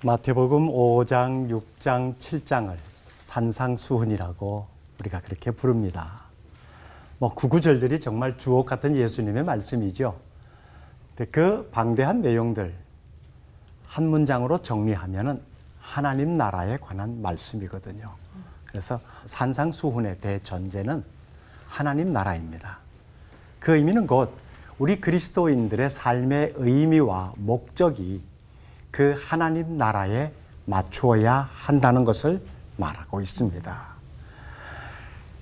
마태복음 5장, 6장, 7장을 산상수훈이라고 우리가 그렇게 부릅니다. 구구절절이 정말 주옥 같은 예수님의 말씀이죠. 근데 그 방대한 내용들 한 문장으로 정리하면은 하나님 나라에 관한 말씀이거든요. 그래서 산상수훈의 대전제는 하나님 나라입니다. 그 의미는 곧 우리 그리스도인들의 삶의 의미와 목적이 그 하나님 나라에 맞추어야 한다는 것을 말하고 있습니다.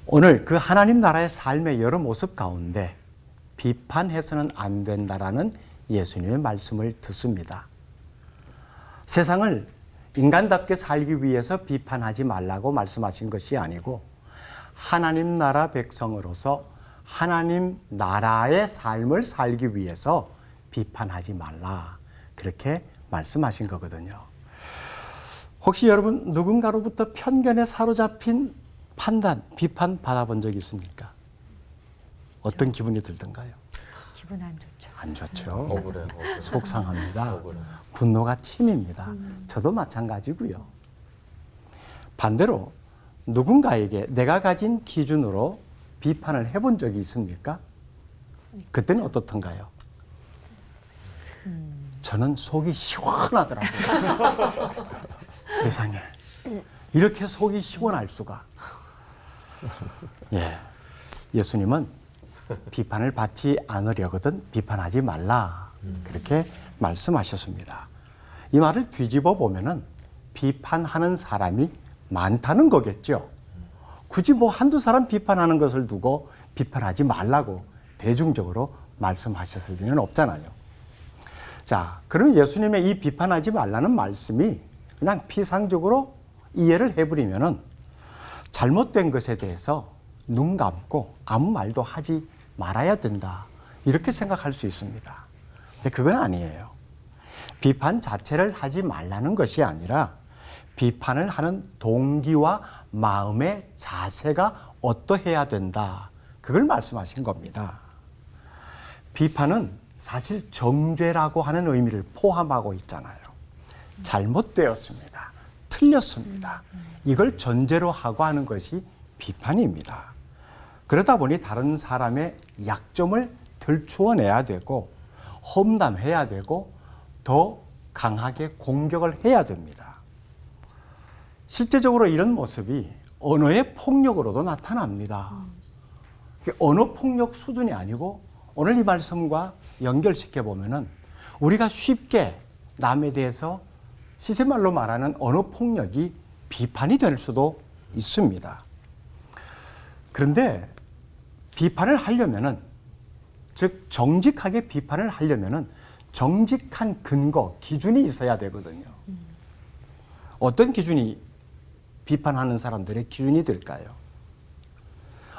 오늘 그 하나님 나라의 삶의 여러 모습 가운데 비판해서는 안 된다라는 예수님의 말씀을 듣습니다. 세상을 인간답게 살기 위해서 비판하지 말라고 말씀하신 것이 아니고 하나님 나라 백성으로서 하나님 나라의 삶을 살기 위해서 비판하지 말라, 그렇게 말씀하신 거거든요. 혹시 여러분 누군가로부터 편견에 사로잡힌 판단, 비판 받아본 적 있습니까? 어떤 기분이 들던가요? 기분 안 좋죠. 안 좋죠. 억울해. 속상합니다. 억울해. 분노가 침입니다. 저도 마찬가지고요. 반대로 누군가에게 내가 가진 기준으로 비판을 해본 적이 있습니까? 그때는 어떻던가요? 저는 속이 시원하더라고요. 세상에 이렇게 속이 시원할 수가. 예수님은 비판을 받지 않으려거든 비판하지 말라, 그렇게 말씀하셨습니다. 이 말을 뒤집어 보면은 비판하는 사람이 많다는 거겠죠. 굳이 한두 사람 비판하는 것을 두고 비판하지 말라고 대중적으로 말씀하셨을 리는 없잖아요. 자, 그러면 예수님의 이 비판하지 말라는 말씀이 그냥 피상적으로 이해를 해버리면은 잘못된 것에 대해서 눈 감고 아무 말도 하지 말아야 된다, 이렇게 생각할 수 있습니다. 근데 그건 아니에요. 비판 자체를 하지 말라는 것이 아니라 비판을 하는 동기와 마음의 자세가 어떠해야 된다, 그걸 말씀하신 겁니다. 비판은 사실 정죄라고 하는 의미를 포함하고 있잖아요. 잘못되었습니다, 틀렸습니다, 이걸 전제로 하고 하는 것이 비판입니다. 그러다 보니 다른 사람의 약점을 들추어내야 되고 험담해야 되고 더 강하게 공격을 해야 됩니다. 실제적으로 이런 모습이 언어의 폭력으로도 나타납니다. 언어 폭력 수준이 아니고 오늘 이 말씀과 연결시켜 보면은 우리가 쉽게 남에 대해서 시세말로 말하는 언어 폭력이 비판이 될 수도 있습니다. 그런데 비판을 하려면은, 즉 정직하게 비판을 하려면은 정직한 근거, 기준이 있어야 되거든요. 어떤 기준이 비판하는 사람들의 기준이 될까요?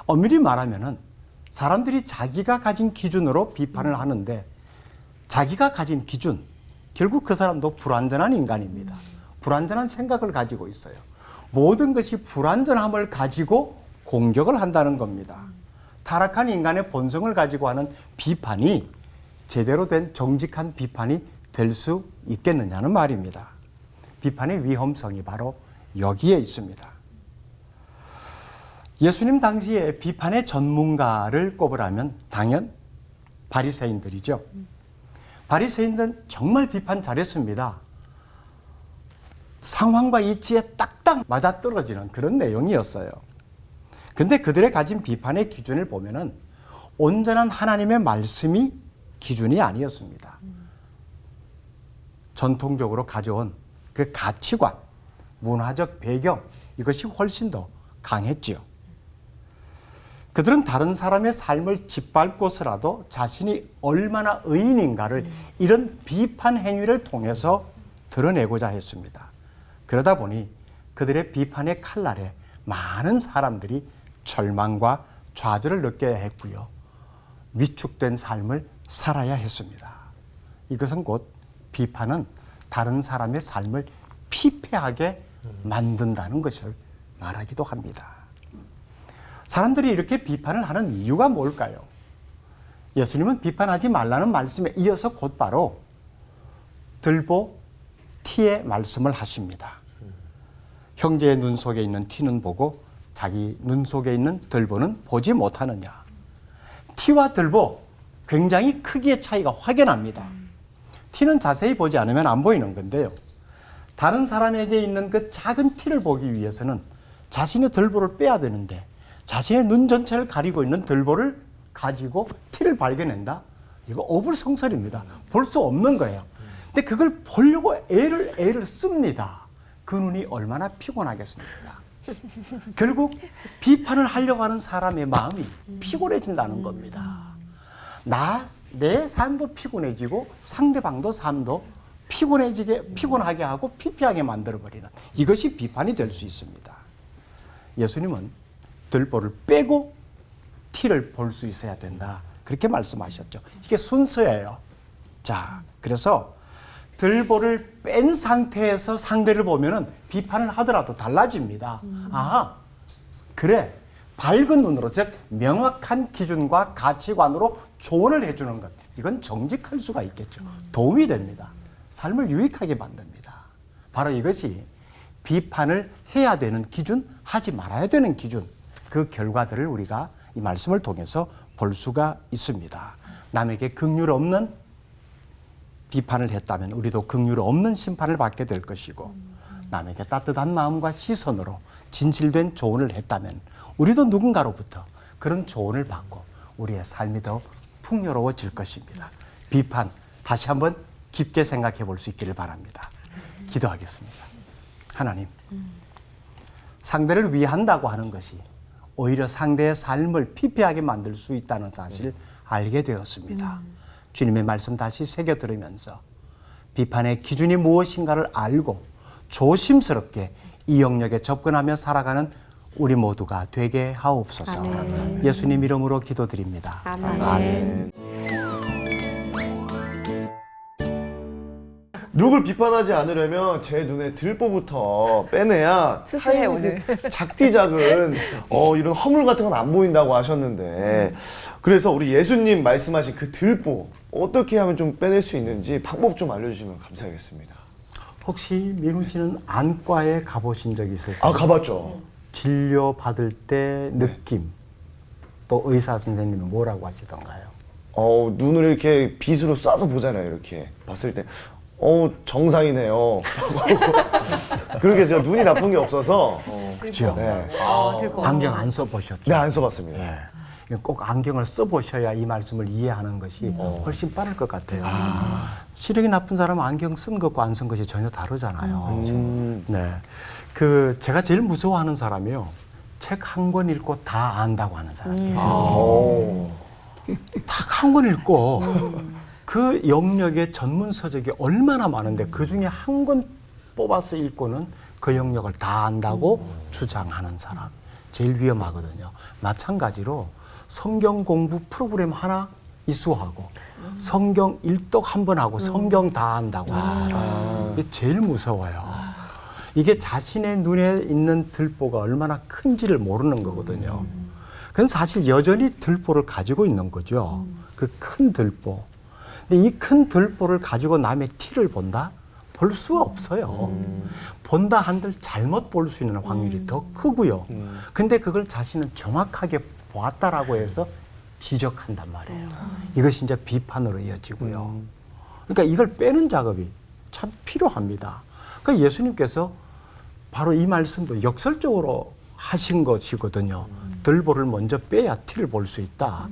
엄밀히 말하면은 사람들이 자기가 가진 기준으로 비판을 하는데 자기가 가진 기준, 결국 그 사람도 불완전한 인간입니다. 불완전한 생각을 가지고 있어요. 모든 것이 불완전함을 가지고 공격을 한다는 겁니다. 타락한 인간의 본성을 가지고 하는 비판이 제대로 된 정직한 비판이 될 수 있겠느냐는 말입니다. 비판의 위험성이 바로 여기에 있습니다. 예수님 당시에 비판의 전문가를 꼽으라면 당연 바리새인들이죠. 바리새인들은 정말 비판 잘했습니다. 상황과 이치에 딱딱 맞아떨어지는 그런 내용이었어요. 근데 그들의 가진 비판의 기준을 보면은 온전한 하나님의 말씀이 기준이 아니었습니다. 전통적으로 가져온 그 가치관, 문화적 배경, 이것이 훨씬 더 강했지요. 그들은 다른 사람의 삶을 짓밟고서라도 자신이 얼마나 의인인가를 이런 비판 행위를 통해서 드러내고자 했습니다. 그러다 보니 그들의 비판의 칼날에 많은 사람들이 절망과 좌절을 느껴야 했고요. 위축된 삶을 살아야 했습니다. 이것은 곧 비판은 다른 사람의 삶을 피폐하게 만든다는 것을 말하기도 합니다. 사람들이 이렇게 비판을 하는 이유가 뭘까요? 예수님은 비판하지 말라는 말씀에 이어서 곧바로 들보 티의 말씀을 하십니다. 형제의 눈 속에 있는 티는 보고 자기 눈 속에 있는 들보는 보지 못하느냐. 티와 들보 굉장히 크기의 차이가 확연합니다. 티는 자세히 보지 않으면 안 보이는 건데요. 다른 사람에게 있는 그 작은 티를 보기 위해서는 자신의 들보를 빼야 되는데 자신의 눈 전체를 가리고 있는 들보를 가지고 티를 발견한다? 이거 어불성설입니다. 볼 수 없는 거예요. 근데 그걸 보려고 애를 씁니다. 그 눈이 얼마나 피곤하겠습니까? 결국 비판을 하려고 하는 사람의 마음이 피곤해진다는 겁니다. 내 삶도 피곤해지고 상대방도 삶도 피곤하게 하고 피폐하게 만들어버리는 이것이 비판이 될 수 있습니다. 예수님은 들보를 빼고 티를 볼 수 있어야 된다. 그렇게 말씀하셨죠. 이게 순서예요. 자, 그래서 들보를 뺀 상태에서 상대를 보면은 비판을 하더라도 달라집니다. 아, 그래. 밝은 눈으로, 즉 명확한 기준과 가치관으로 조언을 해주는 것. 이건 정직할 수가 있겠죠. 도움이 됩니다. 삶을 유익하게 만듭니다. 바로 이것이 비판을 해야 되는 기준, 하지 말아야 되는 기준. 그 결과들을 우리가 이 말씀을 통해서 볼 수가 있습니다. 남에게 긍휼 없는 비판을 했다면 우리도 긍휼 없는 심판을 받게 될 것이고, 남에게 따뜻한 마음과 시선으로 진실된 조언을 했다면 우리도 누군가로부터 그런 조언을 받고 우리의 삶이 더 풍요로워질 것입니다. 비판 다시 한번 깊게 생각해 볼 수 있기를 바랍니다. 기도하겠습니다. 하나님, 상대를 위한다고 하는 것이 오히려 상대의 삶을 피폐하게 만들 수 있다는 사실을 알게 되었습니다. 주님의 말씀 다시 새겨 들으면서 비판의 기준이 무엇인가를 알고 조심스럽게 이 영역에 접근하며 살아가는 우리 모두가 되게 하옵소서. 아멘. 예수님 이름으로 기도드립니다. 아멘. 아멘. 누굴 비판하지 않으려면 제 눈에 들보부터 빼내야 수술해 오늘. 작디 작은 이런 허물 같은 건 안 보인다고 하셨는데, 그래서 우리 예수님 말씀하신 그 들보 어떻게 하면 좀 빼낼 수 있는지 방법 좀 알려주시면 감사하겠습니다. 혹시 민우 씨는 안과에 가보신 적 있으세요? 아, 가봤죠. 진료 받을 때 느낌, 또 의사 선생님은 뭐라고 하시던가요? 눈을 이렇게 빗으로 쏴서 보잖아요. 이렇게 봤을 때 정상이네요. 그렇게 제가 눈이 나쁜 게 없어서. 그렇죠. 네. 안경 안 써보셨죠? 네, 안 써봤습니다. 네. 꼭 안경을 써보셔야 이 말씀을 이해하는 것이 훨씬 빠를 것 같아요. 시력이 나쁜 사람은 안경 쓴 것과 안 쓴 것이 전혀 다르잖아요. 네. 제가 제일 무서워하는 사람이요. 책 한 권 읽고 다 안다고 하는 사람이에요. 딱 한 권 읽고 그 영역의 전문 서적이 얼마나 많은데 그 중에 한 권 뽑아서 읽고는 그 영역을 다 안다고 주장하는 사람. 제일 위험하거든요. 마찬가지로 성경 공부 프로그램 하나 이수하고 성경 일독 한 번 하고 성경 다 안다고 하는 사람. 이게 제일 무서워요. 이게 자신의 눈에 있는 들보가 얼마나 큰지를 모르는 거거든요. 그건 사실 여전히 들보를 가지고 있는 거죠. 그 큰 들보. 근데 이 큰 들보를 가지고 남의 티를 본다? 볼 수 없어요. 본다 한들 잘못 볼 수 있는 확률이 더 크고요. 근데 그걸 자신은 정확하게 보았다라고 해서 지적한단 말이에요. 이것이 이제 비판으로 이어지고요. 그러니까 이걸 빼는 작업이 참 필요합니다. 그러니까 예수님께서 바로 이 말씀도 역설적으로 하신 것이거든요. 들보를 먼저 빼야 티를 볼 수 있다.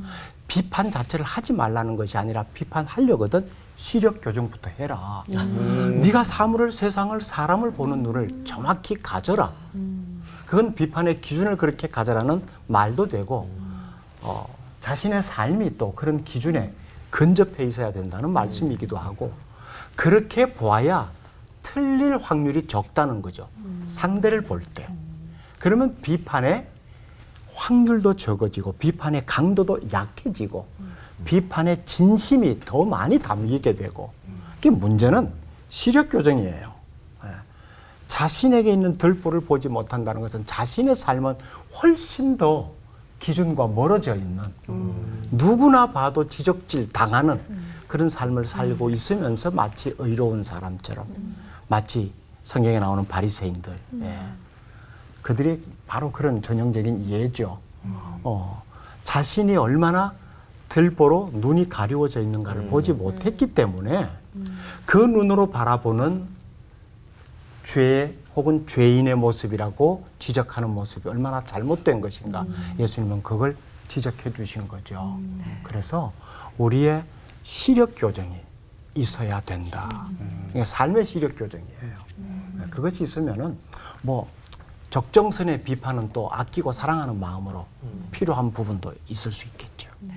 비판 자체를 하지 말라는 것이 아니라 비판하려거든 시력 교정부터 해라. 네가 세상을 사람을 보는 눈을 정확히 가져라. 그건 비판의 기준을 그렇게 가져라는 말도 되고 자신의 삶이 또 그런 기준에 근접해 있어야 된다는 말씀이기도 하고, 그렇게 보아야 틀릴 확률이 적다는 거죠. 상대를 볼 때. 그러면 비판의 확률도 적어지고 비판의 강도도 약해지고 비판의 진심이 더 많이 담기게 되고, 이게 문제는 시력 교정이에요. 자신에게 있는 들보를 보지 못한다는 것은 자신의 삶은 훨씬 더 기준과 멀어져 있는, 누구나 봐도 지적질 당하는 그런 삶을 살고 있으면서 마치 의로운 사람처럼 마치 성경에 나오는 바리새인들, 예. 그들이 바로 그런 전형적인 예죠. 자신이 얼마나 들보로 눈이 가리워져 있는가를 보지 못했기 때문에 그 눈으로 바라보는 죄 혹은 죄인의 모습이라고 지적하는 모습이 얼마나 잘못된 것인가. 예수님은 그걸 지적해 주신 거죠. 그래서 우리의 시력 교정이 있어야 된다. 그러니까 삶의 시력 교정이에요. 그것이 있으면은 뭐 적정선의 비판은 또 아끼고 사랑하는 마음으로 필요한 부분도 있을 수 있겠죠. 네.